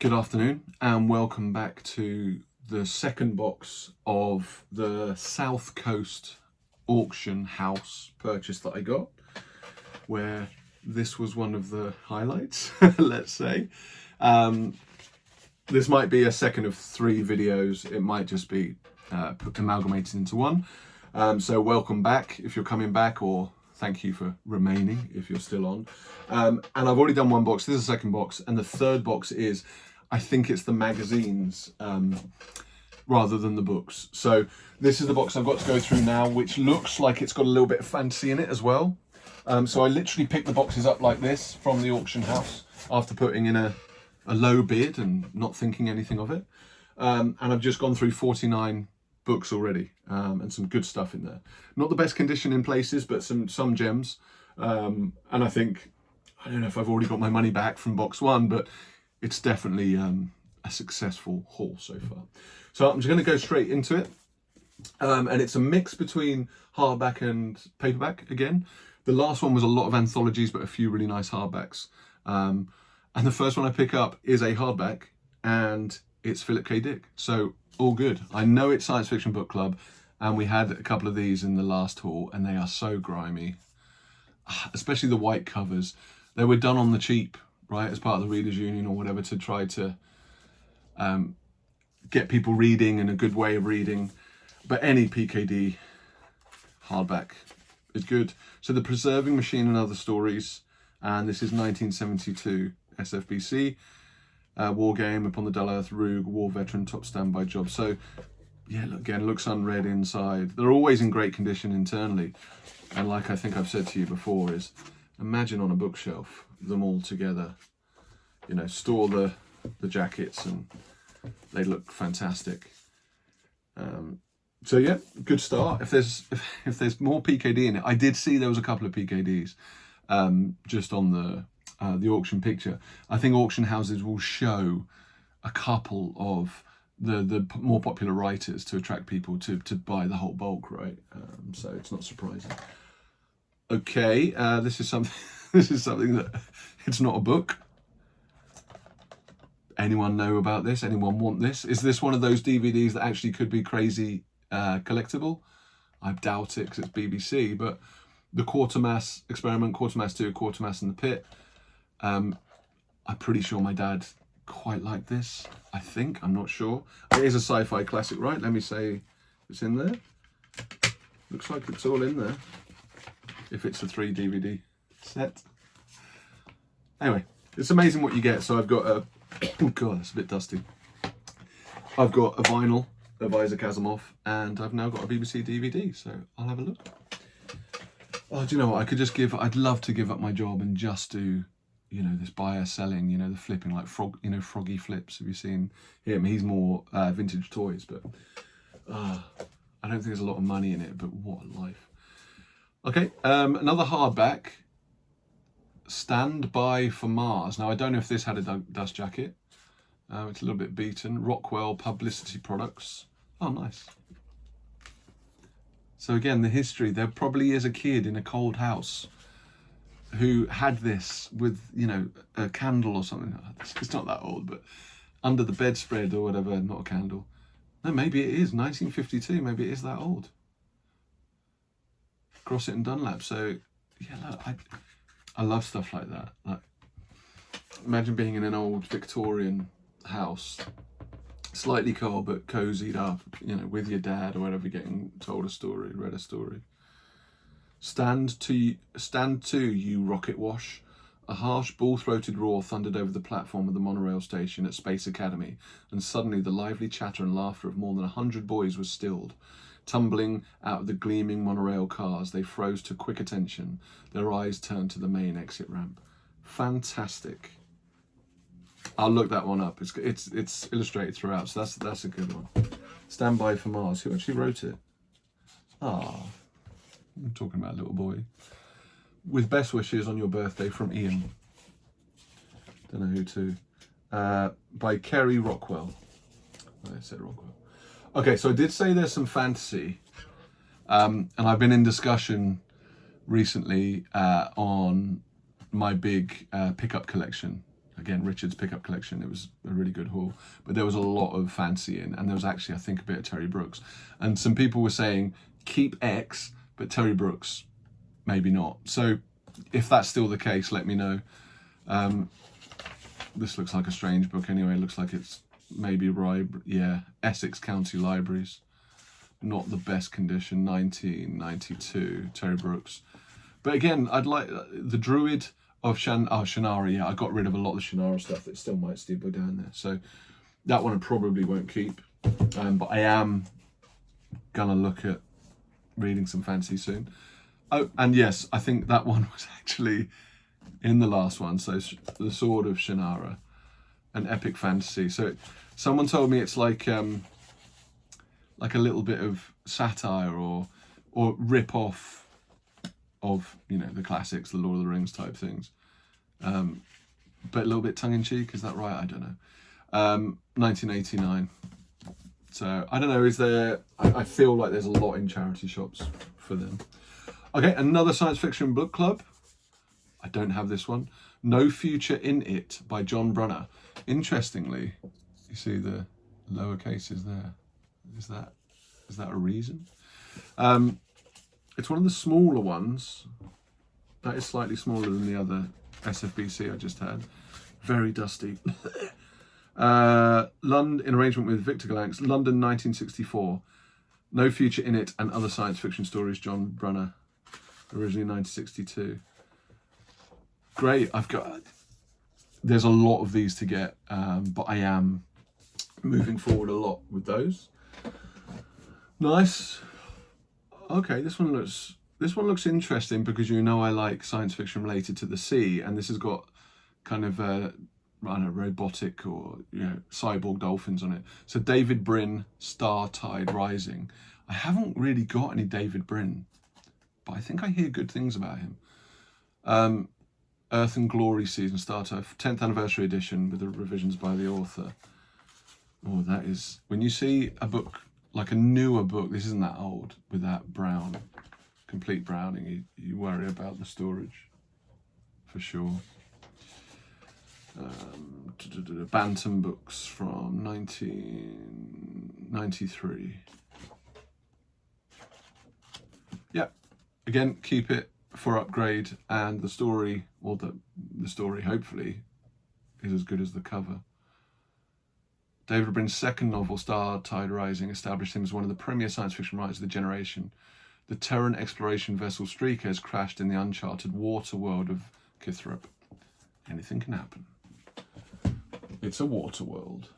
Good afternoon and welcome back to the second box of the South Coast auction house purchase that I got, where this was one of the highlights, let's say. This might be a second of 3 videos. It might just be amalgamated into one. So welcome back if you're coming back, or thank you for remaining if you're still on. And I've already done one box. This is the second box, and the third box is, I think it's the magazines rather than the books. So this is the box I've got to go through now, which looks like it's got a little bit of fantasy in it as well. So I literally picked the boxes up like this from the auction house after putting in a low bid and not thinking anything of it. And I've just gone through 49 books already, and some good stuff in there. Not the best condition in places, but some gems. And I think, I don't know if I've already got my money back from box 1, but it's definitely a successful haul so far. So I'm just going to go straight into it. And it's a mix between hardback and paperback again. The last one was a lot of anthologies, but a few really nice hardbacks. And the first one I pick up is a hardback, and it's Philip K. Dick. So all good. I know it's Science Fiction Book Club, and we had a couple of these in the last haul, and they are so grimy. Especially the white covers. They were done on the cheap, right, as part of the Readers Union or whatever, to try to get people reading and a good way of reading. But any PKD hardback is good. So The Preserving Machine and Other Stories, and this is 1972 SFBC, War Game, Upon the Dull Earth, Roog, War Veteran, Top Standby Job. So yeah, again, looks unread inside. They're always in great condition internally. And like I think I've said to you before, is imagine on a bookshelf them all together. You know, store the jackets and they look fantastic. So yeah, good start. If there's more PKD in it, I did see there was a couple of PKDs just on the auction picture. I think auction houses will show a couple of the more popular writers to attract people to buy the whole bulk, right? So it's not surprising. Okay, this is something. This is something that it's not a book. Anyone know about this? Anyone want this? Is this one of those DVDs that actually could be crazy collectible? I doubt it because it's BBC. But the Quartermass Experiment, Quartermass 2, Quartermass in the Pit. I'm pretty sure my dad quite liked this. I think, I'm not sure. It is a sci-fi classic, right? Let me say it's in there. Looks like it's all in there. If it's a 3 DVD set. Anyway, it's amazing what you get. So I've got a, oh god, it's a bit dusty. I've got a vinyl of Isaac Asimov, and I've now got a BBC DVD, so I'll have a look. Oh, do you know what? I'd love to give up my job and just do, you know, this buyer selling, you know, the flipping, like Froggy Flips. Have you seen him? He's more vintage toys, but I don't think there's a lot of money in it, but what a life. Okay, another hardback, Stand By for Mars. Now, I don't know if this had a dust jacket. It's a little bit beaten. Rockwell Publicity Products. Oh, nice. So again, the history. There probably is a kid in a cold house who had this with, you know, a candle or something. It's not that old, but under the bedspread or whatever, not a candle. No, maybe it is 1952. Maybe it is that old. Grosset and Dunlap. So yeah, look, I love stuff like that. Like, imagine being in an old Victorian house, slightly cold but cozied up, you know, with your dad or whatever, getting told a story, read a story. Stand to, you rocket wash. A harsh, bull-throated roar thundered over the platform of the monorail station at Space Academy, and suddenly the lively chatter and laughter of more than 100 boys was stilled. Tumbling out of the gleaming monorail cars, they froze to quick attention. Their eyes turned to the main exit ramp. Fantastic. I'll look that one up. It's illustrated throughout, so that's a good one. Stand By for Mars. Who actually wrote it? Ah, I'm talking about a little boy. With best wishes on your birthday from Ian. Don't know who to. By Kerry Rockwell. I said Rockwell. Okay, so I did say there's some fantasy, and I've been in discussion recently on my big pickup collection again, Richard's pickup collection. It was a really good haul, but there was a lot of fancy in, and there was actually, I think, a bit of Terry Brooks. And some people were saying, keep X, but Terry Brooks, maybe not. So if that's still the case, let me know. This looks like a strange book anyway. It looks like it's maybe Essex County Libraries. Not the best condition, 1992, Terry Brooks. But again, I'd like the Druid of Shannara. Yeah, I got rid of a lot of the Shannara stuff that still might still be down there. So that one I probably won't keep. But I am gonna look at reading some fantasy soon. Oh, and yes, I think that one was actually in the last one. So the Sword of Shannara, an epic fantasy. So someone told me it's like a little bit of satire or rip off of, you know, the classics, the Lord of the Rings type things, but a little bit tongue-in-cheek. Is that right? I don't know. 1989. So I don't know, is there, I feel like there's a lot in charity shops for them. Okay, another science fiction book club. I don't have this one. No Future in It by John Brunner. Interestingly, you see the lower cases there. Is that a reason? It's one of the smaller ones. That is slightly smaller than the other SFBC I just had. Very dusty. London, in arrangement with Victor Galanx, London 1964. No Future in It and Other Science Fiction Stories, John Brunner. Originally 1962. Great, there's a lot of these to get, but I am moving forward a lot with those. Nice. Okay, this one looks interesting because you know I like science fiction related to the sea, and this has got kind of I don't know, robotic or, you know, cyborg dolphins on it. So David Brin, Star Tide Rising. I haven't really got any David Brin, but I think I hear good things about him. Earth and Glory Season Starter, 10th Anniversary Edition with the revisions by the author. Oh, that is, when you see a book, like a newer book, this isn't that old, with that brown, complete browning, you worry about the storage, for sure. Bantam books from 1993. Yeah, again, keep it for upgrade, and the story, or the story hopefully is as good as the cover. David Brin's second novel, Star Tide Rising, established him as one of the premier science fiction writers of the generation. The Terran exploration vessel Streaker has crashed in the uncharted water world of Kithrop. Anything can happen. It's a water world.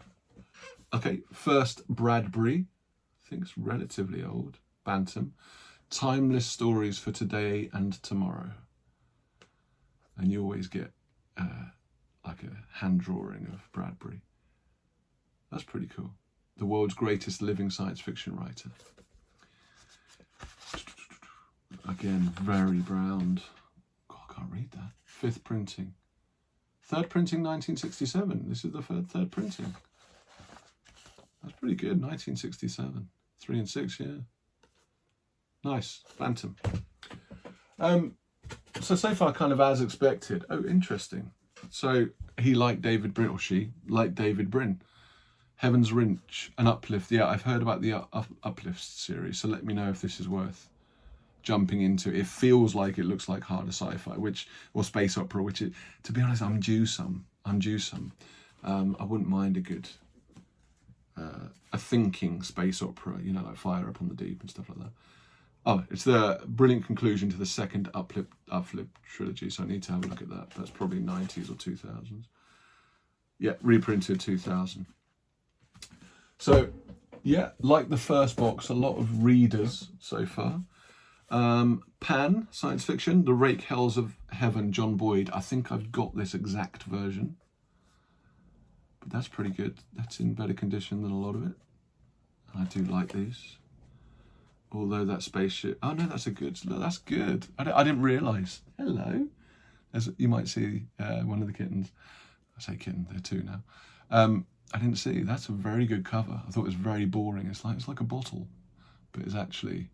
Okay, first Bradbury, I think it's relatively old, Bantam. Timeless stories for today and tomorrow. And you always get like a hand drawing of Bradbury. That's pretty cool. The world's greatest living science fiction writer. Again, very browned. God, I can't read that. Fifth printing. Third printing, 1967. This is the third printing. That's pretty good, 1967. 3 and 6, yeah. Nice, Bantam. So far, kind of as expected. Oh, interesting. So he liked David Brin, or she liked David Brin. Heaven's Wrench, an Uplift. Yeah, I've heard about the Uplift series, so let me know if this is worth jumping into. It feels like it looks like harder sci-fi, or space opera, which is, to be honest, I'm due some. I wouldn't mind a good, a thinking space opera, you know, like Fire Upon the Deep and stuff like that. Oh, it's the brilliant conclusion to the second Uplift trilogy, so I need to have a look at that. That's probably 90s or 2000s. Yeah, reprinted 2000. So, yeah, like the first box, a lot of readers so far. Pan, science fiction, The Rake Hells of Heaven, John Boyd. I think I've got this exact version. But that's pretty good. That's in better condition than a lot of it. I do like these. Although that spaceship... Oh, no, that's good. I didn't realise. Hello. As you might see one of the kittens. I say kitten, they're two now. I didn't see. That's a very good cover. I thought it was very boring. It's like a bottle. But it's actually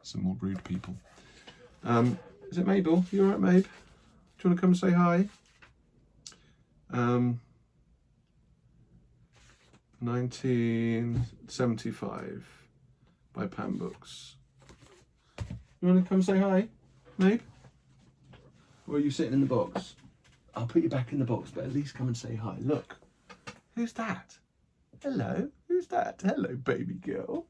some more rude people. Is it Mabel? You all right, Mabe? Do you want to come and say hi? 1975 by Pan Books. You want to come say hi, Mabe? Or are you sitting in the box? I'll put you back in the box, but at least come and say hi. Look, who's that? Hello, who's that? Hello, baby girl.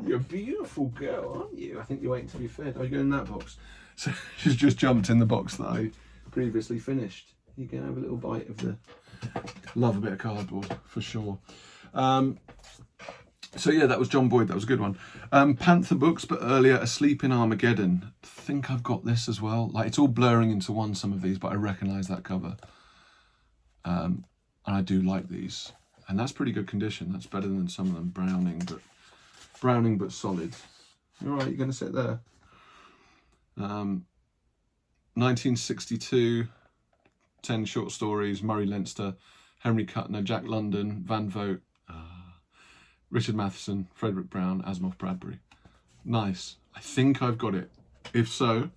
You're a beautiful girl, aren't you? I think you're waiting to be fed. Are you going in that box? So she's just jumped in the box that I previously finished. You can have a little bite of the... Love a bit of cardboard, for sure. So yeah, that was John Boyd. That was a good one. Panther Books, but earlier, Asleep in Armageddon. I think I've got this as well. Like, it's all blurring into one, some of these, but I recognise that cover. And I do like these. And that's pretty good condition. That's better than some of them. Browning, but solid. All right, you're going to sit there. 1962, 10 short stories, Murray Leinster, Henry Kuttner, Jack London, Van Vogt, Richard Matheson, Frederick Brown, Asimov Bradbury. Nice. I think I've got it. If so,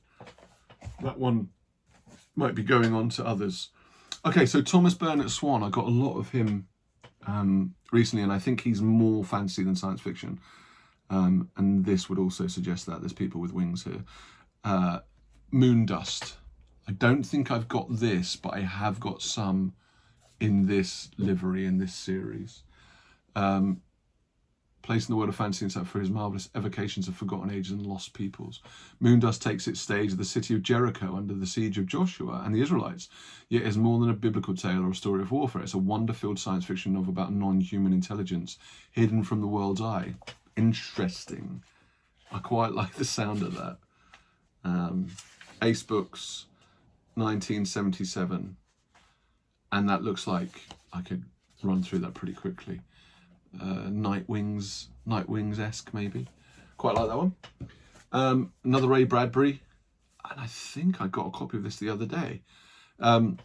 that one might be going on to others. Okay, so Thomas Burnett Swan, I got a lot of him recently, and I think he's more fantasy than science fiction. And this would also suggest that there's people with wings here. Moondust. I don't think I've got this, but I have got some in this livery, in this series. Placed in the world of fantasy and set for his marvellous evocations of forgotten ages and lost peoples. Moondust takes its stage at the city of Jericho under the siege of Joshua and the Israelites, yet is more than a biblical tale or a story of warfare. It's a wonder-filled science fiction novel about non-human intelligence hidden from the world's eye. Interesting. I quite like the sound of that. Ace Books, 1977. And that looks like I could run through that pretty quickly. Nightwings-esque maybe. Quite like that one. Another Ray Bradbury. And I think I got a copy of this the other day. And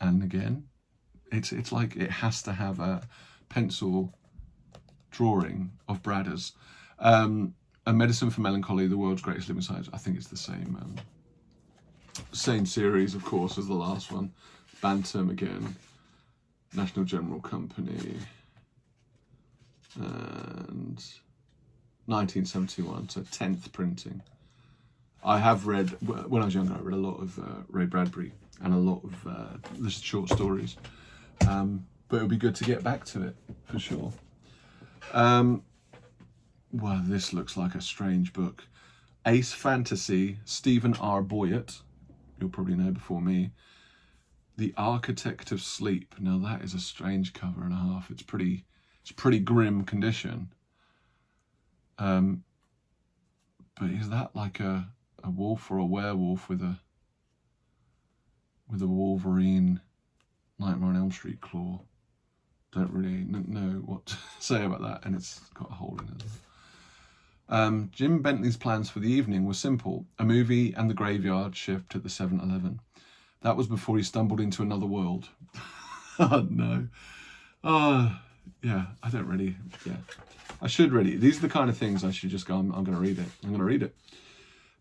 again, it's like it has to have a pencil drawing of Bradders. A Medicine for Melancholy, the World's Greatest Living Science. I think it's the same series, of course, as the last one. Bantam again. National General Company. And 1971, so 10th printing. I have read, when I was younger, I read a lot of Ray Bradbury and a lot of the short stories. But it would be good to get back to it, for sure. Well, this looks like a strange book. Ace Fantasy, Stephen R. Boyett, you'll probably know before me. The Architect of Sleep. Now that is a strange cover and a half. It's pretty grim condition. But is that like a wolf or a werewolf with a Wolverine Nightmare on Elm Street claw? Don't really know what to say about that, and it's got a hole in it. Jim Bentley's plans for the evening were simple: a movie and the graveyard shift at the 7-Eleven. That was before he stumbled into another world. Oh no. Yeah, I don't really, I should really. These are the kind of things I should just go, I'm going to read it. I'm going to read it.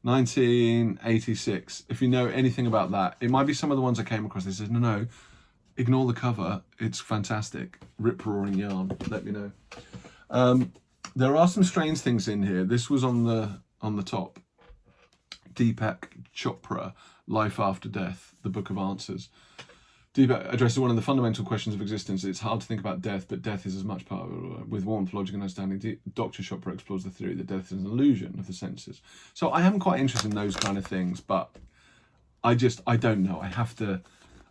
1986. If you know anything about that, it might be some of the ones I came across. They said, no, ignore the cover. It's fantastic. Rip-roaring yarn. Let me know. There are some strange things in here. This was on the top. Deepak Chopra, Life After Death, the Book of Answers. Deepak addresses one of the fundamental questions of existence. It's hard to think about death, but death is as much part of it. With warmth, logic, and understanding, Dr. Chopra explores the theory that death is an illusion of the senses. So I am quite interested in those kind of things, but I don't know.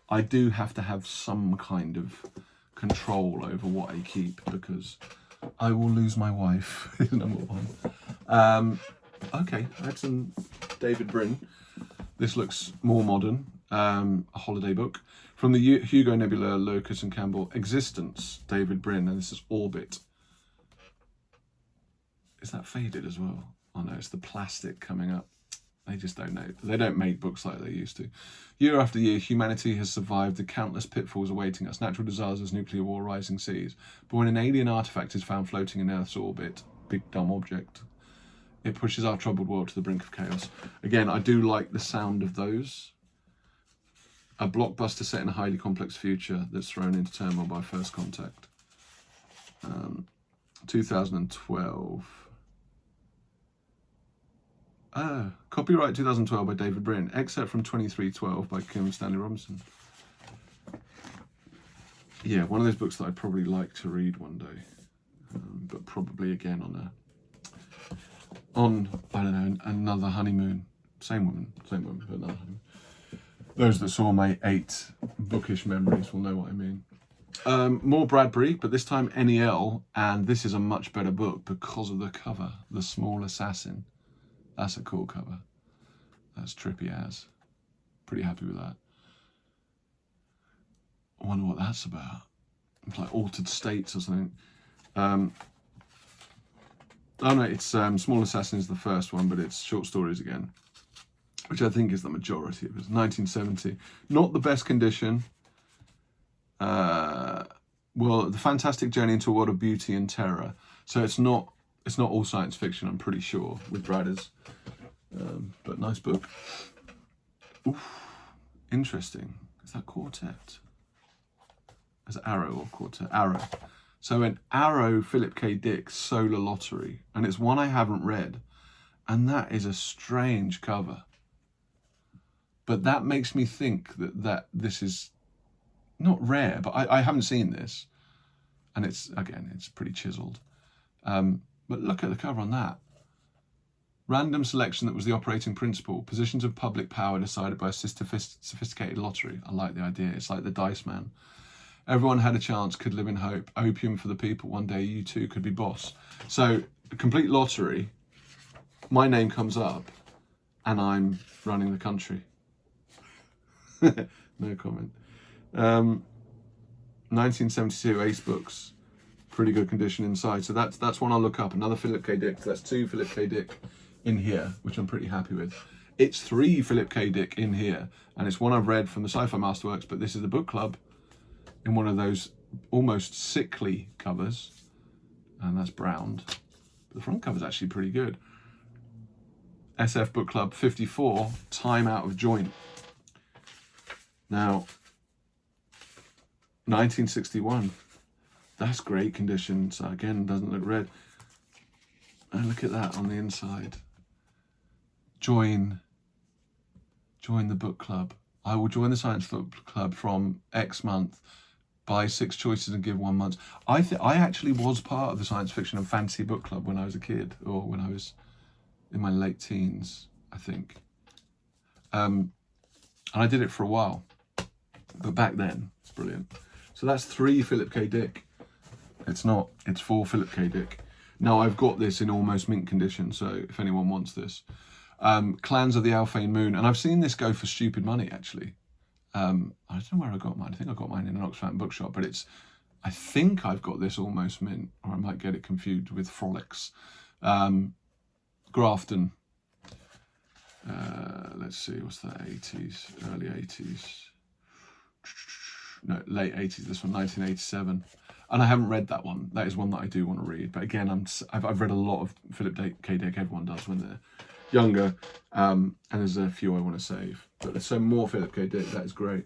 I do have to have some kind of control over what I keep, because I will lose my wife, is number one. Okay, I had some David Brin. This looks more modern. A holiday book. From the Hugo Nebula, Locus and Campbell, Existence, David Brin, and this is Orbit. Is that faded as well? Oh no, it's the plastic coming up. They just don't know. They don't make books like they used to. Year after year, humanity has survived the countless pitfalls awaiting us, natural disasters, nuclear war, rising seas. But when an alien artifact is found floating in Earth's orbit, big dumb object, it pushes our troubled world to the brink of chaos. Again, I do like the sound of those. A blockbuster set in a highly complex future that's thrown into turmoil by first contact. 2012. Copyright 2012 by David Brin. Excerpt from 2312 by Kim Stanley Robinson. Yeah, one of those books that I'd probably like to read one day, but probably again on I don't know, another honeymoon. Same woman, but another honeymoon. Those that saw my 8 bookish memories will know what I mean. More Bradbury, but this time NEL, and this is a much better book because of the cover. The Small Assassin. That's a cool cover. That's trippy as. Pretty happy with that. I wonder what that's about. It's like Altered States or something. Oh no, it's Small Assassin is the first one, but it's short stories again, which I think is the majority of it. It's 1970. Not the best condition. Well, The Fantastic Journey into a World of Beauty and Terror. So it's not all science fiction, I'm pretty sure, with Bradders. But nice book. Oof, interesting. Is that quartet? Is it Arrow or quartet? Arrow. So an Arrow Philip K. Dick Solar Lottery, and it's one I haven't read, and that is a strange cover. But that makes me think that this is not rare, but I haven't seen this, and it's pretty chiseled. But look at the cover on that. Random selection that was the operating principle. Positions of public power decided by a sophisticated lottery. I like the idea. It's like the Dice Man. Everyone had a chance, could live in hope. Opium for the people. One day you too could be boss. So, a complete lottery. My name comes up, and I'm running the country. No comment. 1972 Ace Books. Pretty good condition inside. So that's one I'll look up. Another Philip K. Dick. That's 2 Philip K. Dick in here, which I'm pretty happy with. It's 3 Philip K. Dick in here, and it's one I've read from the Sci-Fi Masterworks, but this is the book club in one of those almost sickly covers, and that's browned. But the front cover's actually pretty good. SF Book Club 54, Time Out of Joint. Now, 1961. That's great condition. So again, doesn't look red. And look at that on the inside. Join the book club. I will join the science club from X month. Buy 6 choices and give 1 month. I actually was part of the science fiction and fantasy book club when I was a kid, or when I was in my late teens, I think. And I did it for a while, but back then it's brilliant. So that's 3 Philip K. Dick. It's 4 Philip K. Dick. Now I've got this in almost mint condition, so if anyone wants this. Clans of the Alphane Moon, and I've seen this go for stupid money actually. I don't know where I got mine. I think I got mine in an Oxfam bookshop, but I think I've got this almost mint, or I might get it confused with Frolics. Grafton. Let's see, what's that? 80s, early 80s. No, late 80s. This one, 1987. And I haven't read that one. That is one that I do want to read. But again, I've read a lot of Philip K. Dick. Everyone does when they're younger. And there's a few I want to save. But there's some more Philip K. Dick. That is great.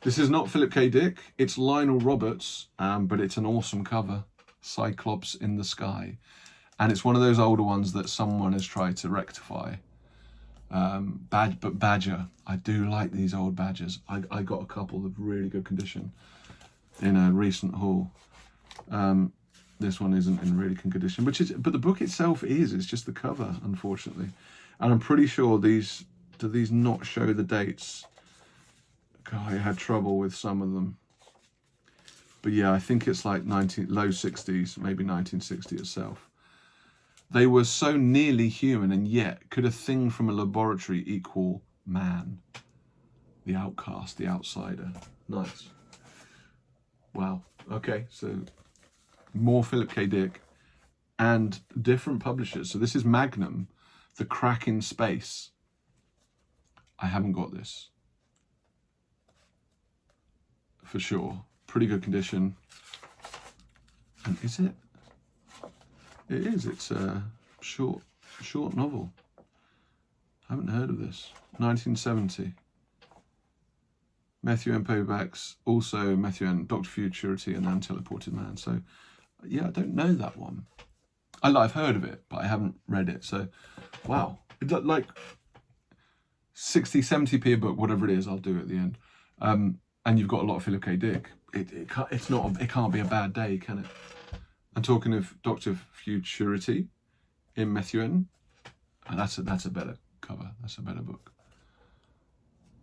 This is not Philip K. Dick. It's Lionel Roberts, but it's an awesome cover. Cyclops in the Sky. And it's one of those older ones that someone has tried to rectify. But Badger. I do like these old Badgers. I got a couple of really good condition in a recent haul. This one isn't in really good condition, but the book itself is. It's just the cover, unfortunately. And I'm pretty sure do these not show the dates? God, I had trouble with some of them. But yeah, I think it's like low 60s, maybe 1960 itself. They were so nearly human, and yet could a thing from a laboratory equal man? The outcast, the outsider. Nice. Wow. Okay, so more Philip K. Dick and different publishers. So this is Magnum, The Crack in Space. I haven't got this. For sure. Pretty good condition. And is it? It is. It's a short novel. I haven't heard of this. 1970. Matthew N. paperbacks, also Matthew N. Dr. Futurity and Unteleported Man. So, yeah, I don't know that one. I've heard of it, but I haven't read it. So, wow. It's like 60, 70p a book, whatever it is, I'll do at the end. And you've got a lot of Philip K. Dick. It can't be a bad day, can it? I'm talking of Dr. Futurity in Matthew N. That's a better cover. That's a better book.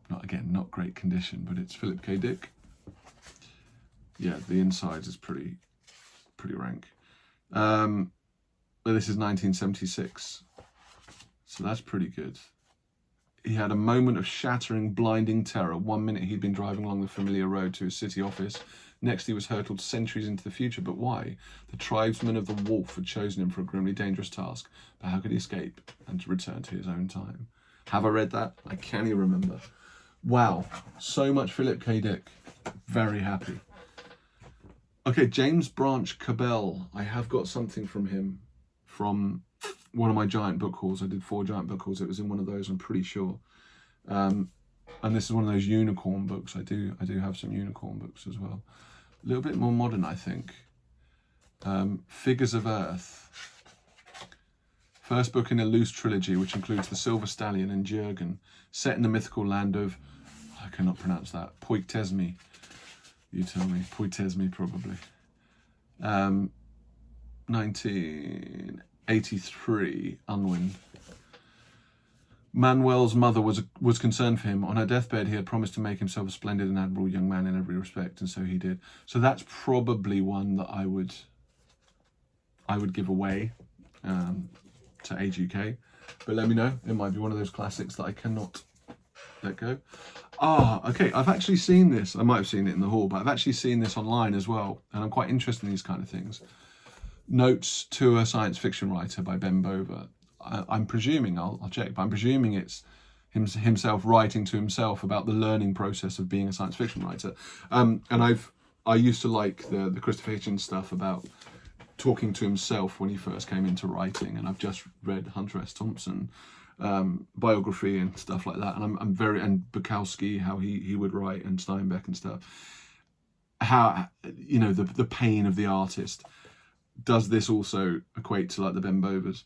Not great condition, but it's Philip K. Dick. Yeah, the inside is pretty rank. But this is 1976, so that's pretty good. He had a moment of shattering, blinding terror. 1 minute he'd been driving along the familiar road to his city office. Next he was hurtled centuries into the future. But why? The tribesmen of the wolf had chosen him for a grimly dangerous task. But how could he escape and to return to his own time? Have I read that? I can't even remember. Wow, so much Philip K. Dick. Very happy. Okay, James Branch Cabell. I have got something from him from one of my giant book hauls. I did 4 giant book hauls. It was in one of those, I'm pretty sure. And this is one of those unicorn books. I do have some unicorn books as well. A little bit more modern, I think. Figures of Earth. First book in a loose trilogy, which includes The Silver Stallion and Jürgen, set in the mythical land of, I cannot pronounce that, Poiktesmi. You tell me, Poiktesmi probably. 1983, Unwin. Manuel's mother was concerned for him. On her deathbed, he had promised to make himself a splendid and admirable young man in every respect, and so he did. So that's probably one that I would give away to Age UK. But let me know. It might be one of those classics that I cannot let go. Okay. I've actually seen this. I might have seen it in the hall, but I've actually seen this online as well, and I'm quite interested in these kind of things. Notes to a Science Fiction Writer by Ben Bover. I'm presuming, I'll check, but I'm presuming it's himself writing to himself about the learning process of being a science fiction writer. And I used to like the Christopher Hitchens stuff about talking to himself when he first came into writing, and I've just read Hunter S. Thompson biography and stuff like that, and I'm very, and Bukowski, how he would write, and Steinbeck and stuff. How, you know, the pain of the artist. Does this also equate to like the Ben Bovers?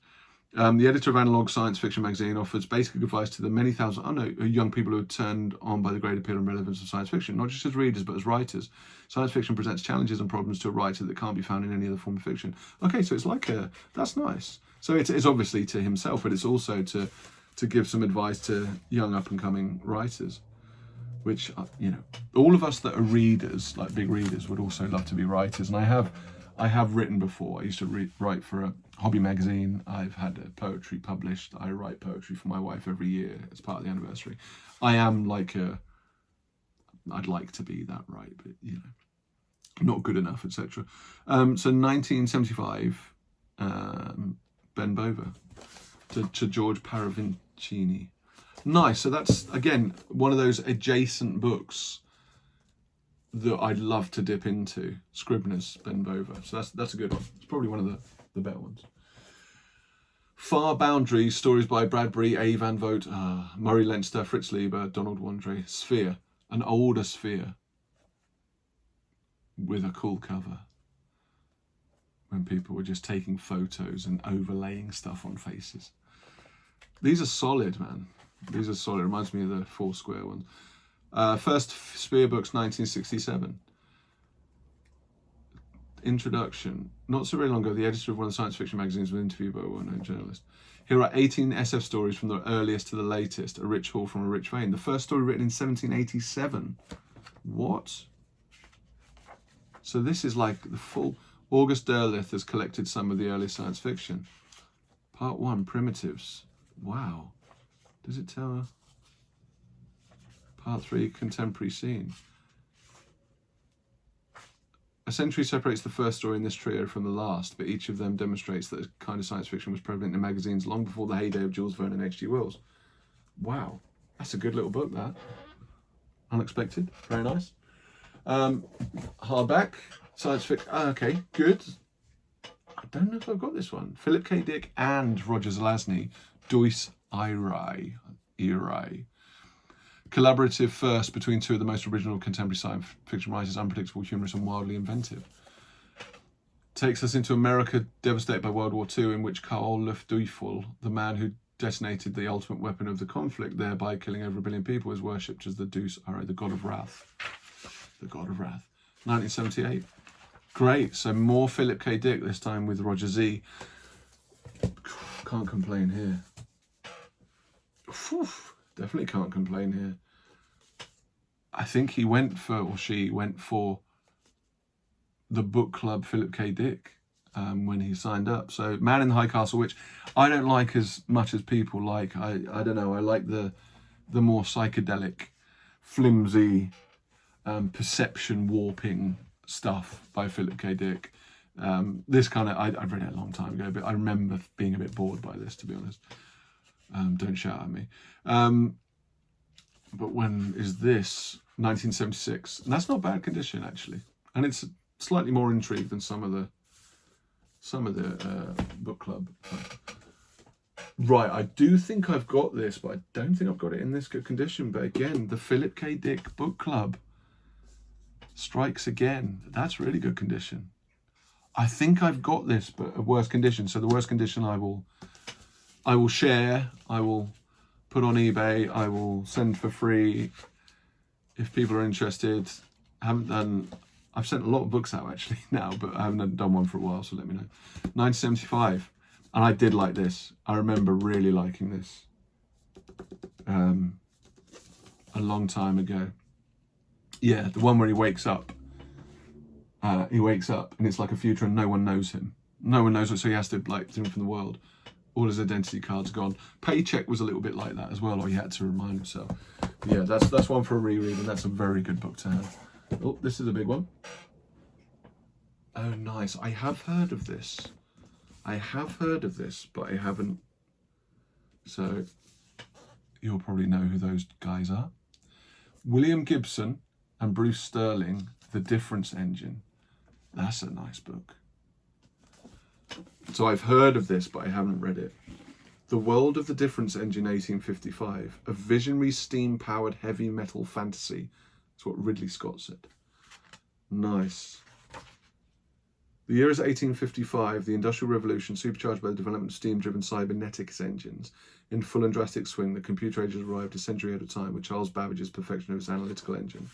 The editor of Analog Science Fiction magazine offers basic advice to the many thousand young people who are turned on by the great appeal and relevance of science fiction, not just as readers but as writers. Science fiction presents challenges and problems to a writer that can't be found in any other form of fiction. Okay, so it's like that's nice. So it's obviously to himself, but it's also to give some advice to young up and coming writers, which all of us that are readers, like big readers, would also love to be writers. And I have written before. I used to write for a hobby magazine. I've had poetry published. I write poetry for my wife every year as part of the anniversary. I am like I'd like to be that, right? But not good enough, etc. So 1975, Ben Bover to George Paravincini. Nice. So that's again one of those adjacent books that I'd love to dip into. Scribner's Ben Bover. So that's a good one. It's probably one of the better ones. Far Boundaries, stories by Bradbury, A. Van Vogt, Murray Leinster, Fritz Leiber, Donald Wandre. Sphere, an older Sphere with a cool cover, when people were just taking photos and overlaying stuff on faces. These are solid, man. These are solid. Reminds me of the Four Square ones. First Sphere books, 1967. Introduction. Not so very long ago, the editor of one of the science fiction magazines was interviewed by a well-known journalist. Here are 18 SF stories from the earliest to the latest, a rich haul from a rich vein. The first story written in 1787. What? So this is like the full... August Derleth has collected some of the early science fiction. Part 1, Primitives. Wow. Does it tell her? Part 3, Contemporary Scene. A century separates the first story in this trio from the last, but each of them demonstrates that a kind of science fiction was prevalent in magazines long before the heyday of Jules Verne and H.G. Wells. Wow, that's a good little book, that. Unexpected, very nice. Hardback, science fiction, okay, good. I don't know if I've got this one. Philip K. Dick and Roger Zelazny, Deus Irae. Collaborative first between two of the most original contemporary science fiction writers, unpredictable, humorous, and wildly inventive. Takes us into America, devastated by World War II, in which Karl Luftwaffe, the man who detonated the ultimate weapon of the conflict, thereby killing over 1 billion people, is worshipped as the Deus Aro, the god of wrath. The god of wrath. 1978. Great. So more Philip K. Dick, this time with Roger Z. Can't complain here. Whew, definitely can't complain here. I think he went for, or she went for, the book club Philip K. Dick when he signed up. So Man in the High Castle, which I don't like as much as people like. I don't know. I like the more psychedelic, flimsy, perception warping stuff by Philip K. Dick. This kind of, I've read it a long time ago, but I remember being a bit bored by this, to be honest. Don't shout at me. But when is this? 1976. And that's not bad condition, actually. And it's slightly more intrigue than some of the book club. Right, I do think I've got this, but I don't think I've got it in this good condition. But again, the Philip K. Dick book club strikes again. That's really good condition. I think I've got this, but a worse condition. So the worst condition I will share, I will put on eBay, I will send for free if people are interested. I've sent a lot of books out actually now, but I haven't done one for a while, so let me know. 1975, and I did like this. I remember really liking this a long time ago. Yeah, the one where he wakes up. And it's like a future and no one knows him. No one knows it, so he has to like do from the world. All his identity cards are gone. Paycheck was a little bit like that as well, or he had to remind himself. But yeah, that's one for a reread, and that's a very good book to have. Oh, this is a big one. Oh, nice. I have heard of this. But I haven't. So you'll probably know who those guys are. William Gibson and Bruce Sterling, The Difference Engine. That's a nice book. So I've heard of this, but I haven't read it. The World of the Difference Engine, 1855. A visionary steam-powered heavy metal fantasy. That's what Ridley Scott said. Nice. The year is 1855. The Industrial Revolution, supercharged by the development of steam-driven cybernetics engines. In full and drastic swing, the computer age has arrived a century at a time with Charles Babbage's perfection of his analytical engine.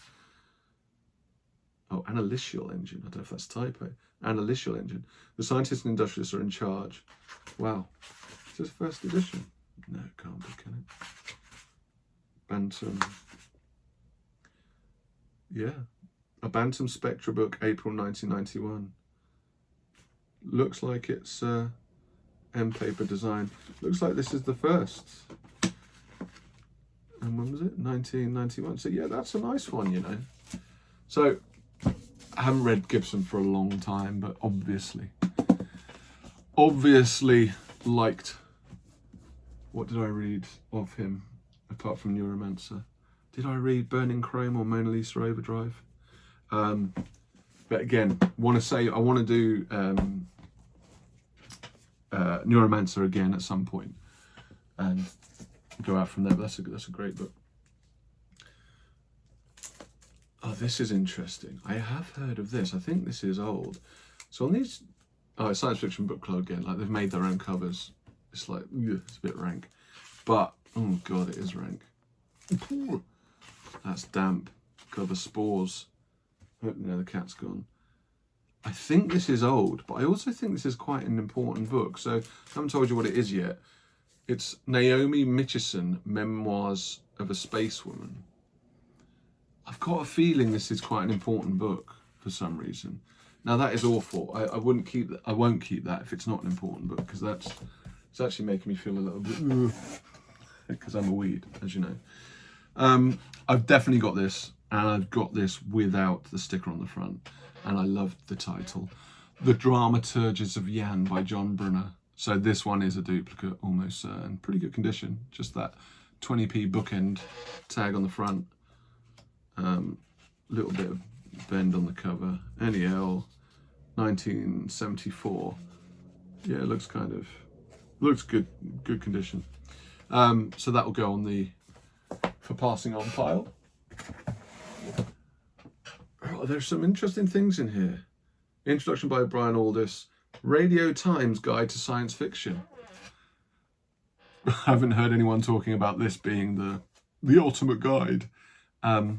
Oh, analytical engine. I don't know if that's typo. Analytical engine. The scientists and industrialists are in charge. Wow. Is this first edition? No, it can't be, can it? Bantam. Yeah. A Bantam Spectra book, April 1991. Looks like it's M-paper design. Looks like this is the first. And when was it? 1991. So yeah, that's a nice one, you know. So I haven't read Gibson for a long time, but obviously liked. What did I read of him apart from Neuromancer? Did I read Burning Chrome or Mona Lisa Overdrive? But again, I want to do Neuromancer again at some point and go out from there. But that's a great book. Oh, this is interesting. I have heard of this. I think this is old. So on these, it's Science Fiction Book Club again. Like they've made their own covers. It's like, it's a bit rank. But, oh God, it is rank. That's damp. Cover spores. Oh, no, the cat's gone. I think this is old, but I also think this is quite an important book. So I haven't told you what it is yet. It's Naomi Mitchison, Memoirs of a Spacewoman. I've got a feeling this is quite an important book for some reason. Now that is awful. I won't keep that if it's not an important book, because it's actually making me feel a little bit because I'm a weed, as you know. I've definitely got this, and I've got this without the sticker on the front, and I loved the title, The Dramaturges of Yan by John Brunner. So this one is a duplicate, almost certain. Pretty good condition, just that 20p bookend tag on the front. Little bit of bend on the cover. NEL 1974. Yeah, it looks good condition. So that will go on the for passing on pile. Oh, there's some interesting things in here. Introduction by Brian Aldiss. Radio Times Guide to Science Fiction. I haven't heard anyone talking about this being the ultimate guide. Oh,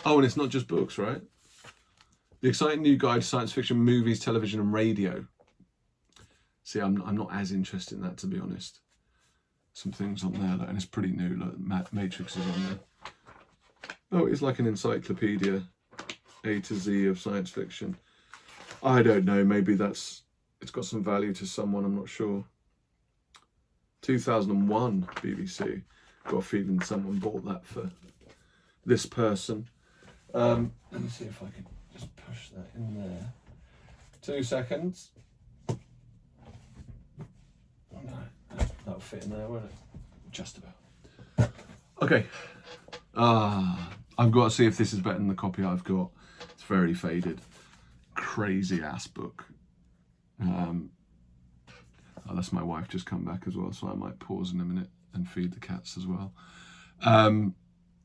and it's not just books, right? The exciting new guide to science fiction, movies, television, and radio. See, I'm not as interested in that, to be honest. Some things on there, and it's pretty new. Like Matrix is on there. Oh, it's like an encyclopedia, A to Z of science fiction. I don't know. Maybe it's got some value to someone. I'm not sure. 2001 BBC. Got a feeling someone bought that for this person. Let me see if I can just push that in there. 2 seconds. Oh, no, that'll fit in there, won't it? Just about. Okay. I've got to see if this is better than the copy I've got. It's very faded. Crazy ass book. Unless my wife just come back as well, so I might pause in a minute and feed the cats as well.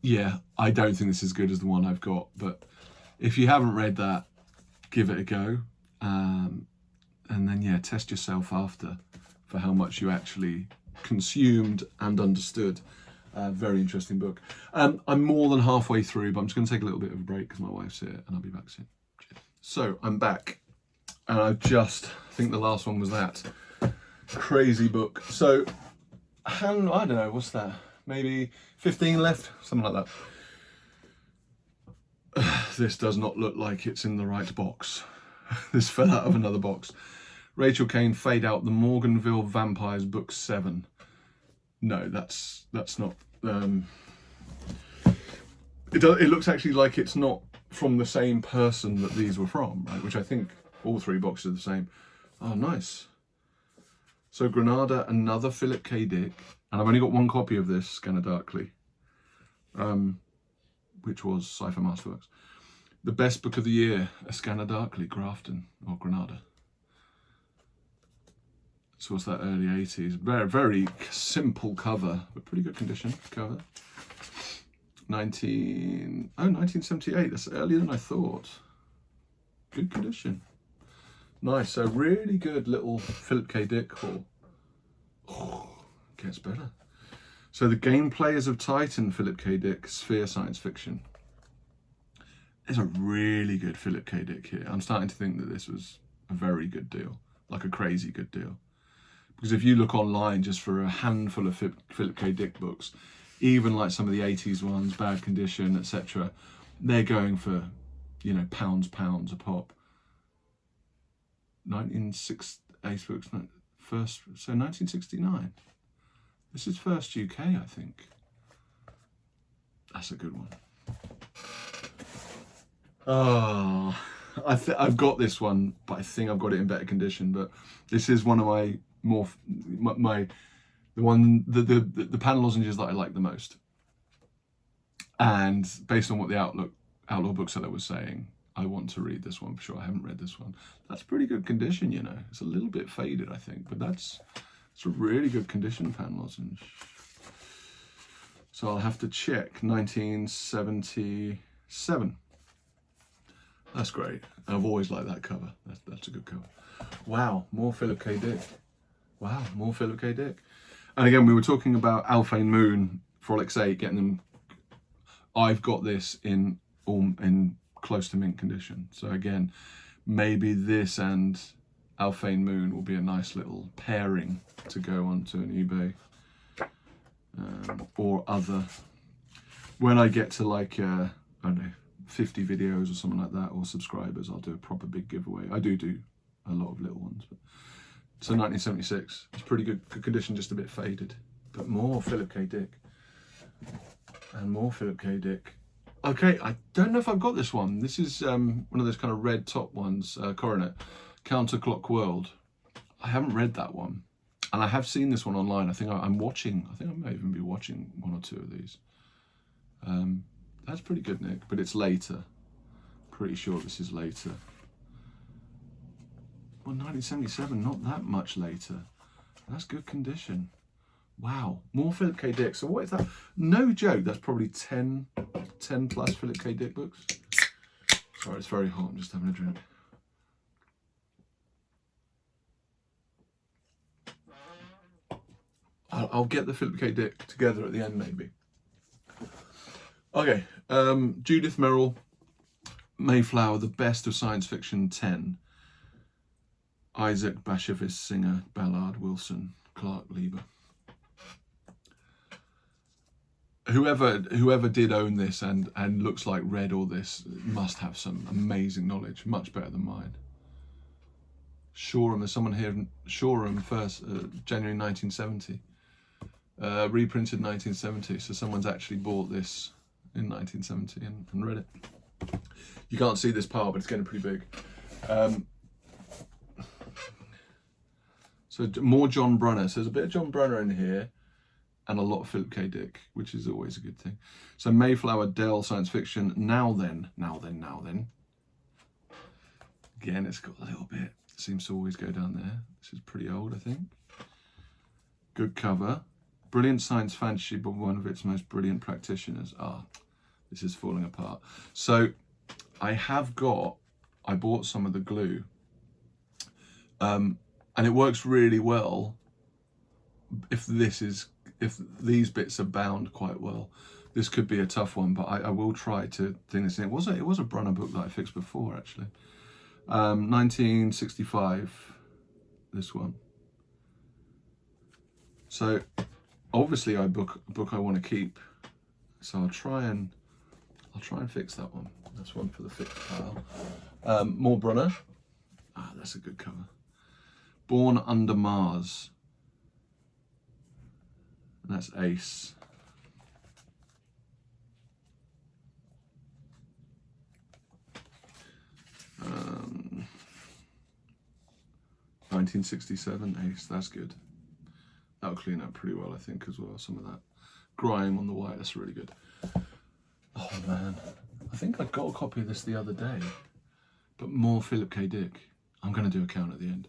Yeah, I don't think this is as good as the one I've got, but if you haven't read that, give it a go. And then, yeah, test yourself after for how much you actually consumed and understood. Very interesting book. I'm more than halfway through, but I'm just going to take a little bit of a break because my wife's here, and I'll be back soon. Cheers. So, I'm back, and I think the last one was that crazy book. So, I don't know, what's that? Maybe 15 left? Something like that. This does not look like it's in the right box. This fell out of another box. Rachel Kane, Fade Out, The Morganville Vampires, Book 7. No, that's not... It looks actually like it's not from the same person that these were from, right? Which I think all 3 boxes are the same. Oh, nice. So Granada, another Philip K. Dick, and I've only got 1 copy of this, Scanner Darkly, which was Sci-Fi Masterworks. The best book of the year, A Scanner Darkly, Grafton, or Granada. So what's that, early 80s? Very, very simple cover, but pretty good condition cover. 1978, that's earlier than I thought. Good condition. Nice, so really good little Philip K. Dick haul. Oh, gets better. So The Game Players of Titan, Philip K. Dick, Sphere Science Fiction. There's a really good Philip K. Dick here. I'm starting to think that this was a very good deal, like a crazy good deal. Because if you look online just for a handful of Philip K. Dick books, even like some of the 80s ones, Bad Condition, etc., they're going for, you know, pounds a pop. 1969. This is first UK, I think. That's a good one. Oh, I've got this one, but I think I've got it in better condition. But this is one of my the panel lozenges that I like the most. And based on what the Outlaw Bookseller was saying, I want to read this one for sure. I haven't read this one. That's pretty good condition, you know. It's a little bit faded, I think, but it's a really good condition panel lozenge. So I'll have to check. 1977. That's great. I've always liked that cover. That's a good cover. Wow, more Philip K. Dick. Wow, more Philip K. Dick. And again, we were talking about Alphane Moon, Frolics 8, getting them. I've got this in close to mint condition. So again, maybe this and Alphane Moon will be a nice little pairing to go onto an eBay or other. When I get to like, I don't know, 50 videos or something like that, or subscribers, I'll do a proper big giveaway. I do a lot of little ones. But. So 1976, it's pretty good condition, just a bit faded. But more Philip K. Dick. And more Philip K. Dick. Okay, I don't know if I've got this one. This is one of those kind of red top ones, Coronet, Counterclock World. I haven't read that one. And I have seen this one online. I think I may even be watching 1 or 2 of these. That's pretty good, Nick, but it's later. Pretty sure this is later. Well, 1977, not that much later. That's good condition. Wow, more Philip K. Dick. So what is that? No joke, that's probably 10 plus Philip K. Dick books. Sorry, it's very hot, I'm just having a drink. I'll get the Philip K. Dick together at the end, maybe. Okay, Judith Merrill, Mayflower, The Best of Science Fiction 10. Isaac Bashevis, Singer, Ballard, Wilson, Clark, Leiber. Whoever did own this and looks like read all this must have some amazing knowledge, much better than mine. Shoreham, there's someone here. Shoreham, first January 1970, reprinted 1970. So someone's actually bought this in 1970 and read it. You can't see this part, but it's getting pretty big. So more John Brunner. So there's a bit of John Brunner in here, and a lot of Philip K. Dick, which is always a good thing. So Mayflower, Dell, Science Fiction. Now then. Again, it's got a little bit. Seems to always go down there. This is pretty old, I think. Good cover. Brilliant science fantasy, but one of its most brilliant practitioners. This is falling apart. So I bought some of the glue. And it works really well if these bits are bound quite well. This could be a tough one, but I will try to think this in. It was a Brunner book that I fixed before, actually. 1965, this one. So obviously a book I want to keep. So I'll try and fix that one. That's one for the fixed pile. More Brunner. That's a good cover. Born Under Mars. And that's Ace. Um, 1967 Ace, that's good. That'll clean up pretty well, I think, as well. Some of that grime on the white, that's really good. Oh man, I think I got a copy of this the other day, but more Philip K. Dick. I'm going to do a count at the end.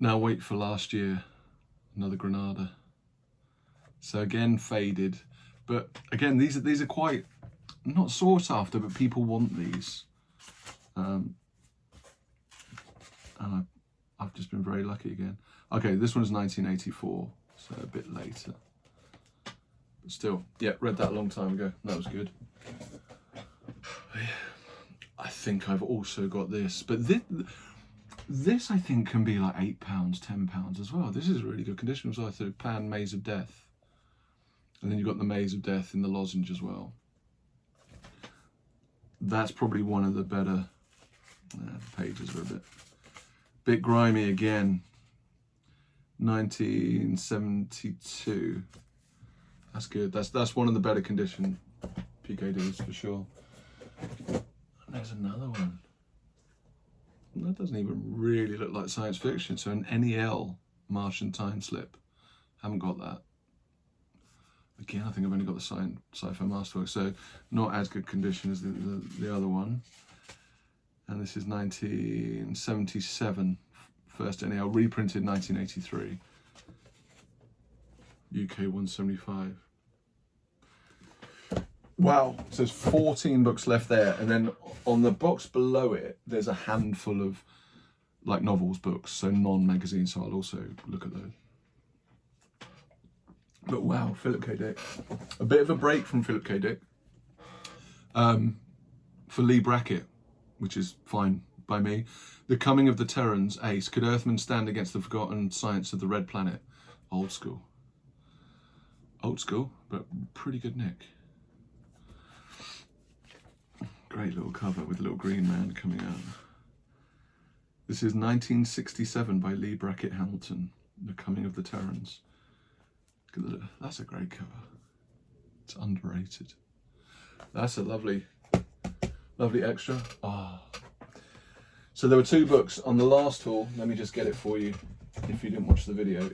Now wait for last year, another Granada. So again, faded, but again, these are quite not sought after, but people want these. And I've just been very lucky again. Okay, this one's 1984, so a bit later. But still, yeah, read that a long time ago. That was good. I think I've also got this, but this I think can be like £8, £10 as well. This is really good condition. It was like the Pan Maze of Death. And then you've got the Maze of Death in the lozenge as well. That's probably one of the better pages are a bit grimy again. 1972. That's good. That's one of the better condition PKDs for sure. And there's another one. That doesn't even really look like science fiction. So an NEL Martian time slip. Haven't got that. Again, I think I've only got the sci-fi masterwork, so not as good condition as the other one. And this is 1977, first NEL, reprinted 1983. UK 175. Wow, so there's 14 books left there, and then on the box below it, there's a handful of like novels books, so non-magazine, so I'll also look at those. But wow, Philip K. Dick. A bit of a break from Philip K. Dick for Lee Brackett, which is fine by me. The Coming of the Terrans, Ace. Could Earthmen stand against the forgotten science of the Red Planet? Old school. Old school, but pretty good nick. Great little cover with a little green man coming out. This is 1967 by Lee Brackett Hamilton. The Coming of the Terrans. That's a great cover. It's underrated. That's a lovely extra. So there were two books on the last haul. Let me just get it for you if you didn't watch the video.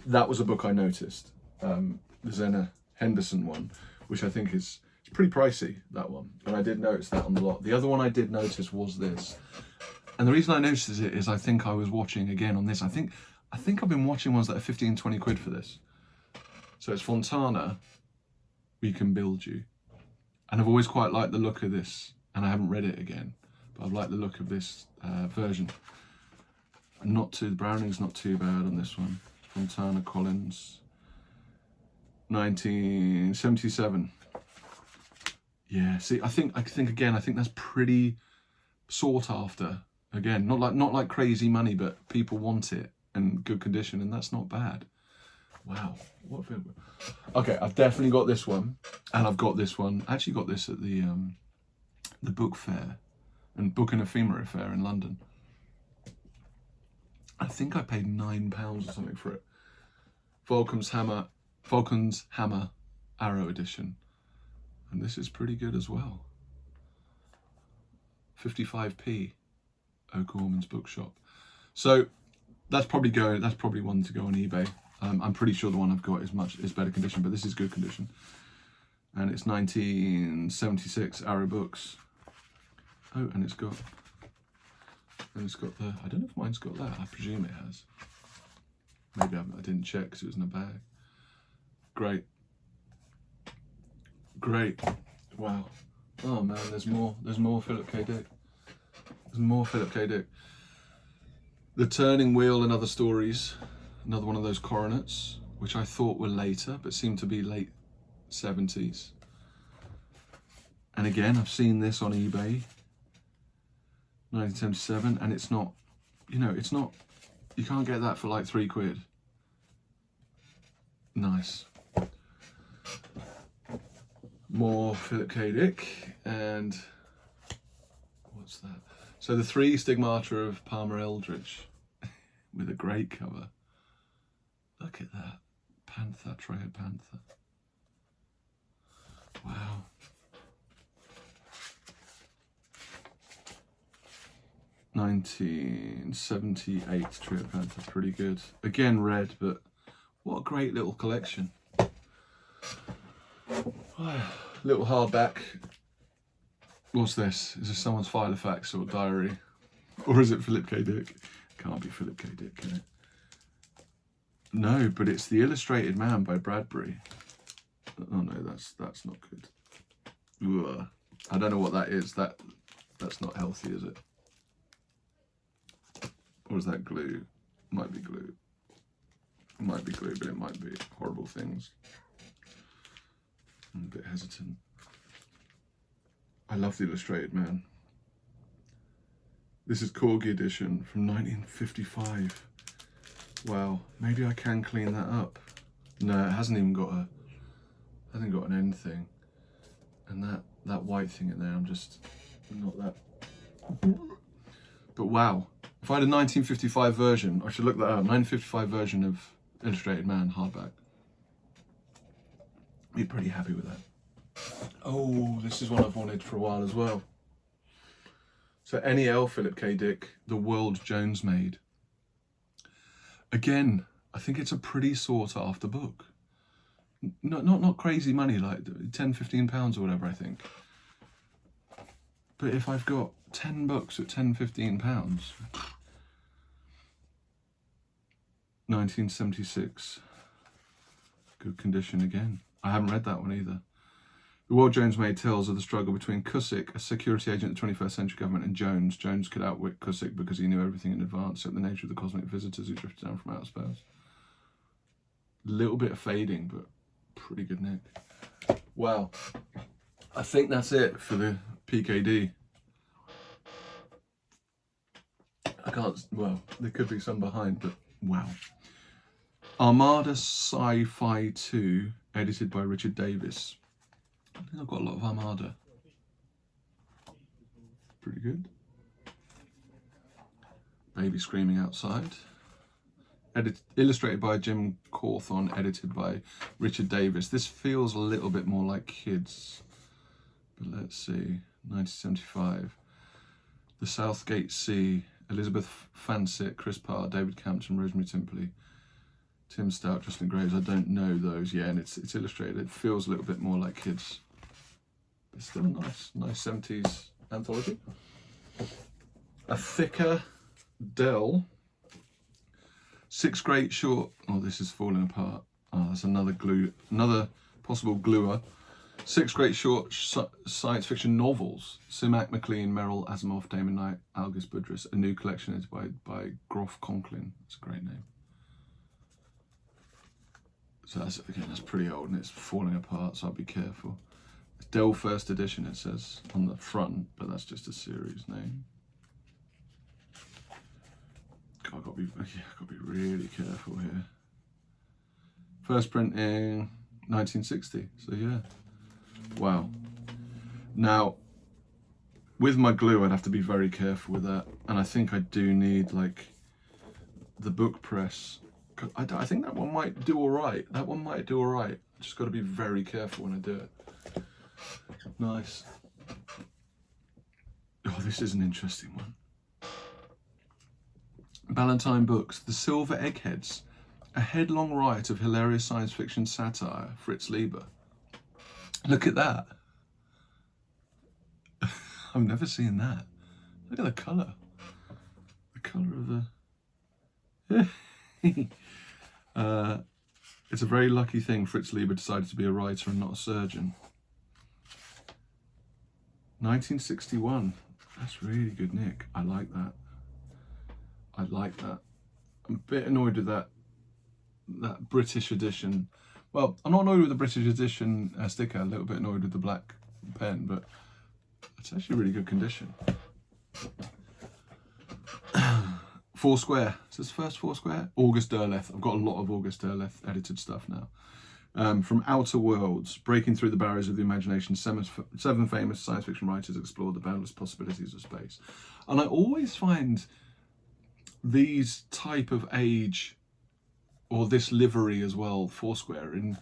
That was a book I noticed. The Zena Henderson one, which I think it's pretty pricey, that one. And I did notice that on the lot. The other one I did notice was this. And the reason I noticed it is I think I was watching again on this. I think I think I've been watching ones that are 15, 20 quid for this. So it's Fontana, We Can Build You. And I've always quite liked the look of this, and I haven't read it again, but I've liked the look of this version. The Browning's not too bad on this one. Fontana Collins, 1977. Yeah, see, I think again, I think that's pretty sought after. Again, not like crazy money, but people want it and good condition, and that's not bad. Wow, what film? Okay, I've definitely got this one, and I've got this one. I actually got this at the book fair and Book and Ephemera fair in London. I think I paid £9 or something for it. Vulcan's Hammer Arrow edition, and this is pretty good as well. 55p, O'Gorman's Bookshop. So that's probably one to go on eBay. I'm pretty sure the one I've got is better condition, but this is good condition. And it's 1976 Arrow Books. Oh, and it's got the, I don't know if mine's got that. I presume it has. Maybe I didn't check because it was in a bag. Great. Wow. Oh man, there's more Philip K. Dick. There's more Philip K. Dick. The Turning Wheel and Other Stories. Another one of those coronets, which I thought were later, but seem to be late 70s. And again, I've seen this on eBay, 1977, and it's not, you can't get that for like £3. Nice. More Philip K. Dick, and what's that? So the 3 Stigmata of Palmer Eldritch, with a great cover. Look at that. Panther, Trejo Panther. Wow. £1978 Trejo Panther, pretty good. Again, red, but what a great little collection. Little hardback. What's this? Is this someone's file of facts or diary? Or is it Philip K. Dick? Can't be Philip K. Dick, can it? No, but it's The Illustrated Man by Bradbury. Oh no, that's not good. Ugh. I don't know what that is. That's not healthy, is it? Or is that glue? Might be glue. It might be glue, but it might be horrible things. I'm a bit hesitant. I love The Illustrated Man. This is Corgi edition from 1955. Wow, maybe I can clean that up. No, it hasn't even got an end thing. And that white thing in there, I'm just not that. But wow, if I had a 1955 version, I should look that up. 1955 version of Illustrated Man hardback. Be pretty happy with that. Oh, this is one I've wanted for a while as well. So NEL Philip K. Dick, The World Jones Made. Again, I think it's a pretty sought after book. Not crazy money, like £10-15 or whatever, I think. But if I've got 10 books at £10-15, 1976, good condition again. I haven't read that one either. The World Jones Made tells of the struggle between Cusick, a security agent of the 21st century government, and Jones. Jones could outwit Cusick because he knew everything in advance, except the nature of the cosmic visitors who drifted down from outer space. Little bit of fading, but pretty good nick. Wow. I think that's it for the PKD. Well, there could be some behind, but wow. Armada Sci-Fi 2, edited by Richard Davis. I think I've got a lot of Armada. Pretty good. Baby Screaming Outside. Illustrated by Jim Cawthon, edited by Richard Davis. This feels a little bit more like kids. But let's see. 1975. The Southgate Sea. Elizabeth Fancitt, Chris Parr, David Campton, Rosemary Timperley, Tim Stout, Jocelyn Graves. I don't know those. Yeah, and it's illustrated. It feels a little bit more like kids. But still nice 70s anthology. A thicker Dell. 6 great short. Oh, this is falling apart. Oh, that's another possible gluer. 6 great short science fiction novels. Simak MacLean, Merrill, Asimov, Damon Knight, Algis Budrys. A new collection edited by Groff Conklin. That's a great name. So that's pretty old and it's falling apart, so I'll be careful. Dell First Edition, it says on the front, but that's just a series name. God, I've got to be really careful here. First printing 1960, so yeah. Wow. Now, with my glue, I'd have to be very careful with that, and I think I do need like the book press. I think that one might do all right. That one might do all right. Just got to be very careful when I do it. Nice. Oh, this is an interesting one. Ballantine Books, The Silver Eggheads, a headlong riot of hilarious science fiction satire, Fritz Leiber. Look at that. I've never seen that. Look at the colour. The colour of the... it's a very lucky thing Fritz Leiber decided to be a writer and not a surgeon. 1961. That's really good, Nick. I like that. I like that. I'm a bit annoyed with that British edition. Well, I'm not annoyed with the British edition sticker. A little bit annoyed with the black pen, but it's actually really good condition. Foursquare. Is this first Foursquare? August Derleth. I've got a lot of August Derleth edited stuff now. From Outer Worlds, breaking through the barriers of the imagination, 7 famous science fiction writers explored the boundless possibilities of space. And I always find these type of age, or this livery as well, Foursquare, in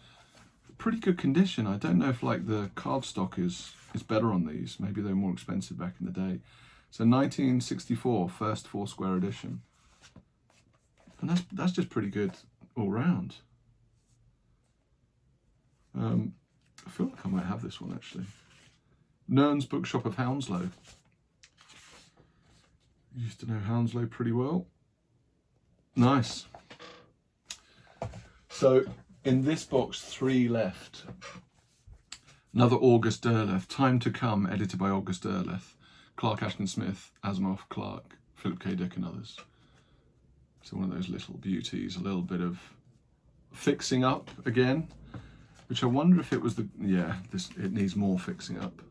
pretty good condition. I don't know if like the cardstock is better on these. Maybe they were more expensive back in the day. So 1964, first Foursquare edition. And that's just pretty good all round. I feel like I might have this one actually. Nern's Bookshop of Hounslow. Used to know Hounslow pretty well. Nice. So in this box, 3 left. Another August Derleth, Time to Come, edited by August Derleth. Clark Ashton Smith, Asimov, Clark, Philip K. Dick and others. So one of those little beauties, a little bit of fixing up again. Which I wonder if it was it needs more fixing up.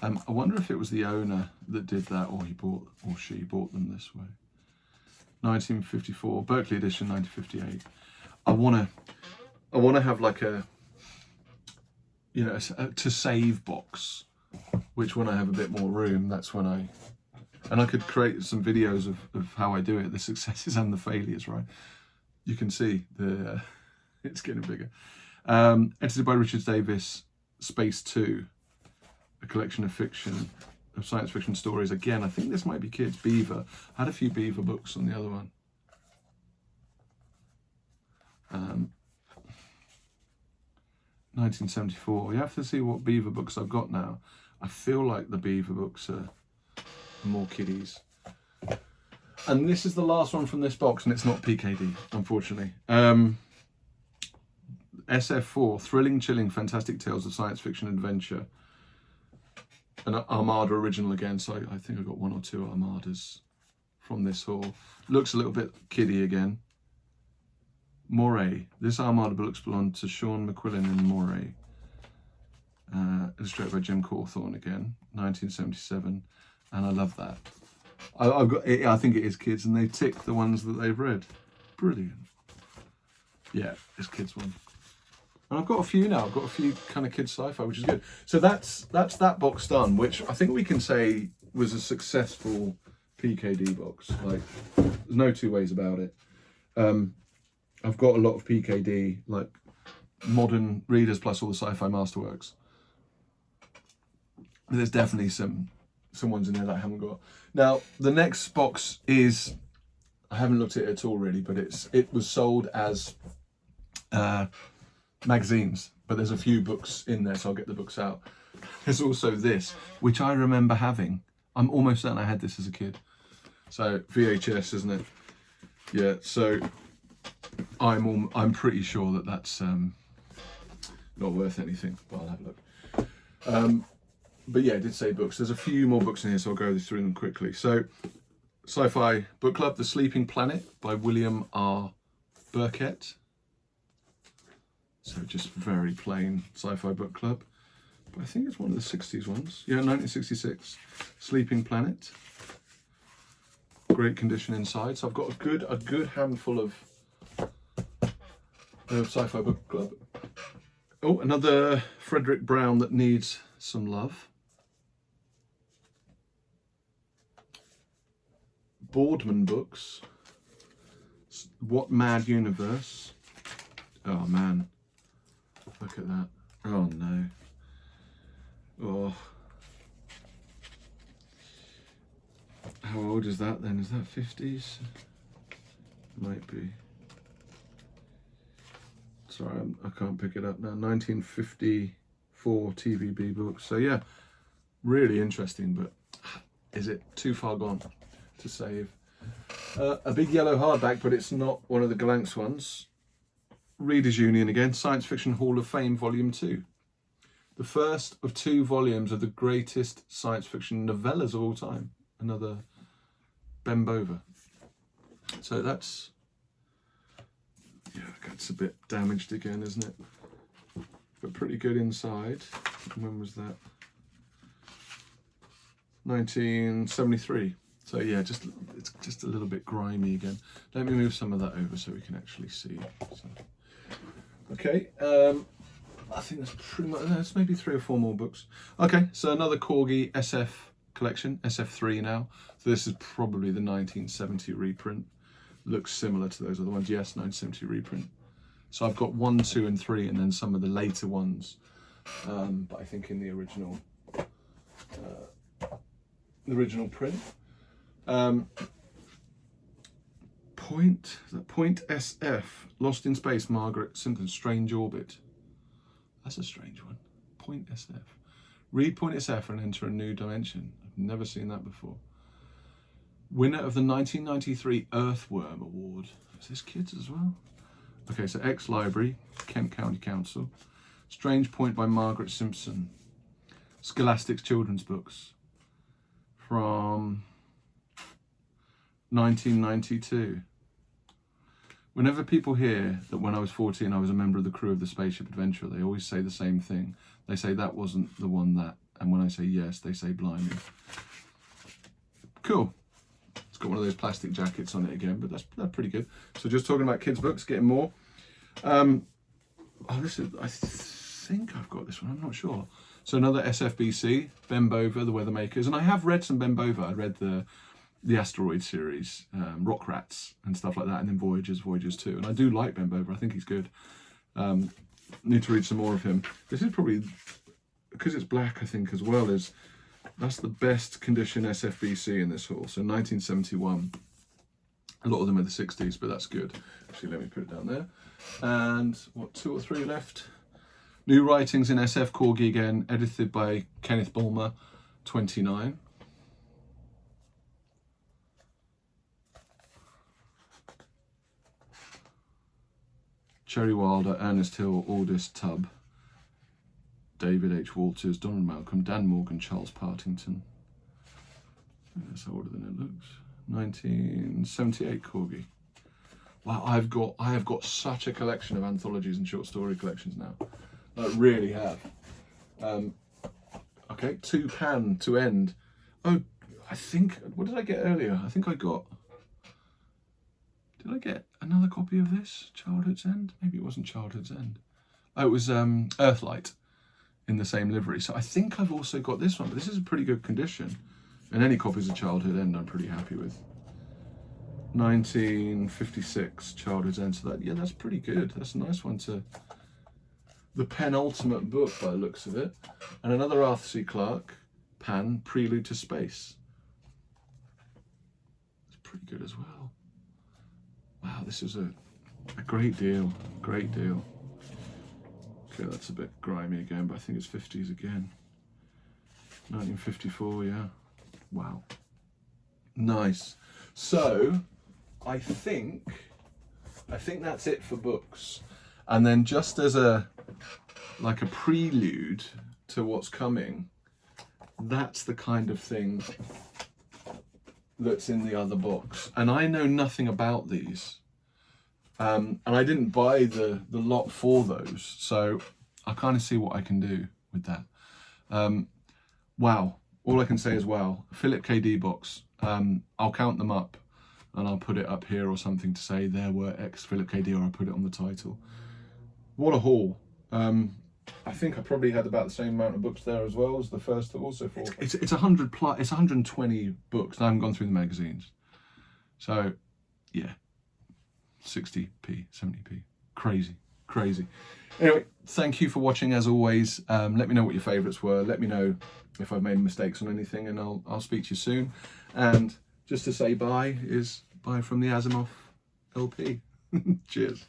I wonder if it was the owner that did that, or she bought them this way. 1954, Berkeley edition, 1958. I wanna have like a to save box, which when I have a bit more room, that's when I could create some videos of how I do it, the successes and the failures, right? You can see it's getting bigger. Edited by Richard Davis, Space 2, a collection of science fiction stories. Again, I think this might be kids. Beaver. I had a few Beaver books on the other one. 1974. You have to see what Beaver books I've got now. I feel like the Beaver books are more kiddies. And this is the last one from this box, and it's not PKD, unfortunately. SF4, Thrilling, Chilling, Fantastic Tales of Science Fiction Adventure. An Armada original again, so I think I got 1 or 2 Armadas from this haul. Looks a little bit kiddie again. Moray. This Armada books belong to Sean McQuillan and Moray. Illustrated by Jim Cawthorne again, 1977. And I love that. I think it is kids, and they tick the ones that they've read. Brilliant. Yeah, it's kids one. And I've got a few now. I've got a few kind of kids sci-fi, which is good. So that's that box done, which I think we can say was a successful PKD box. Like, there's no two ways about it. I've got a lot of PKD, like modern readers plus all the sci-fi masterworks. But there's definitely some ones in there that I haven't got. Now, the next box is, I haven't looked at it at all really, but it was sold as magazines, but there's a few books in there, so I'll get the books out. There's also this, which I remember having. I'm almost certain I had this as a kid. So VHS, isn't it? Yeah, so I'm pretty sure that that's not worth anything, but I'll have a look. But yeah, I did say books. There's a few more books in here, so I'll go through them quickly. So, Sci-Fi Book Club, The Sleeping Planet by William R. Burkett. So just very plain sci-fi book club. But I think it's one of the 60s ones. Yeah, 1966. Sleeping Planet. Great condition inside. So I've got a good handful of sci-fi book club. Oh, another Frederick Brown that needs some love. Boardman books. What Mad Universe. Oh man, look at that. Oh no. Oh. How old is that then? Is that 50s? Might be. Sorry, I can't pick it up now. 1954 TVB books. So yeah, really interesting, but is it too far gone to save? A big yellow hardback, but it's not one of the Galanx ones. Readers Union again, Science Fiction Hall of Fame Volume 2. The first of 2 volumes of the greatest science fiction novellas of all time. Another Ben Bova. So that's a bit damaged again, isn't it? But pretty good inside. When was that? 1973. So yeah, it's just a little bit grimy again. Let me move some of that over so we can actually see. So, okay, I think that's pretty much, that's maybe 3 or 4 more books. Okay, so another Corgi SF collection, SF3 now. So this is probably the 1970 reprint. Looks similar to those other ones. Yes, 1970 reprint. So I've got 1, 2, and 3, and then some of the later ones. But I think in the original print. Point SF, Lost in Space, Margaret Simpson, Strange Orbit. That's a strange one. Point SF. Read Point SF and enter a new dimension. I've never seen that before. Winner of the 1993 Earthworm Award. Is this kids as well? Okay, so Library, Kent County Council. Strange Point by Margaret Simpson. Scholastic's children's books from 1992. Whenever people hear that when I was 14 I was a member of the crew of the Spaceship Adventurer, they always say the same thing. They say that wasn't the one that, and when I say yes, they say blimey. Cool. It's got one of those plastic jackets on it again, but that's pretty good. So just talking about kids' books, getting more. Oh, this is, I think I've got this one, I'm not sure. So another SFBC, Ben Bova, The Weathermakers, and I have read some Ben Bova. I read the Asteroid series, Rock Rats and stuff like that, and then Voyagers too. And I do like Ben Bova, I think he's good. Need to read some more of him. This is probably, because it's black I think as well, that's the best condition SFBC in this haul. So 1971. A lot of them are the 60s, but that's good. Actually, let me put it down there. And what, 2 or 3 left? New Writings in SF, Corgi again, edited by Kenneth Bulmer, 29. Cherry Wilder, Ernest Hill, Aldous Tubb, David H. Walters, Donald Malcolm, Dan Morgan, Charles Partington. That's older than it looks. 1978 Corgi. Wow, I have got such a collection of anthologies and short story collections now. I really have. Okay, 2 Pan to End. Oh, I think, what did I get earlier? I think I got, did I get another copy of this? Childhood's End? Maybe it wasn't Childhood's End. Oh, it was Earthlight in the same livery. So I think I've also got this one, but this is a pretty good condition. And any copies of Childhood End I'm pretty happy with. 1956 Childhood's End. So that, yeah, that's pretty good. That's a nice one to, the penultimate book by the looks of it. And another Arthur C. Clarke, Pan, Prelude to Space. It's pretty good as well. Wow, this is a great deal, great deal. Okay, that's a bit grimy again, but I think it's 50s again. 1954, yeah. Wow. Nice. So, I think I think that's it for books. And then just as a prelude to what's coming, that's the kind of thing that's in the other box. And I know nothing about these. And I didn't buy the lot for those, so I kind of see what I can do with that. Wow, all I can say is wow. Philip KD box. I'll count them up and I'll put it up here or something to say there were X Philip KD, or I'll put it on the title. What a haul. I think I probably had about the same amount of books there as well as the first haul. So it's 100 plus, it's 120 books. I haven't gone through the magazines. So yeah. 60p, 70p, crazy. Anyway, thank you for watching as always. Let me know what your favourites were. Let me know if I've made mistakes on anything, and I'll speak to you soon. And just to say bye is bye from the Asimov LP. Cheers.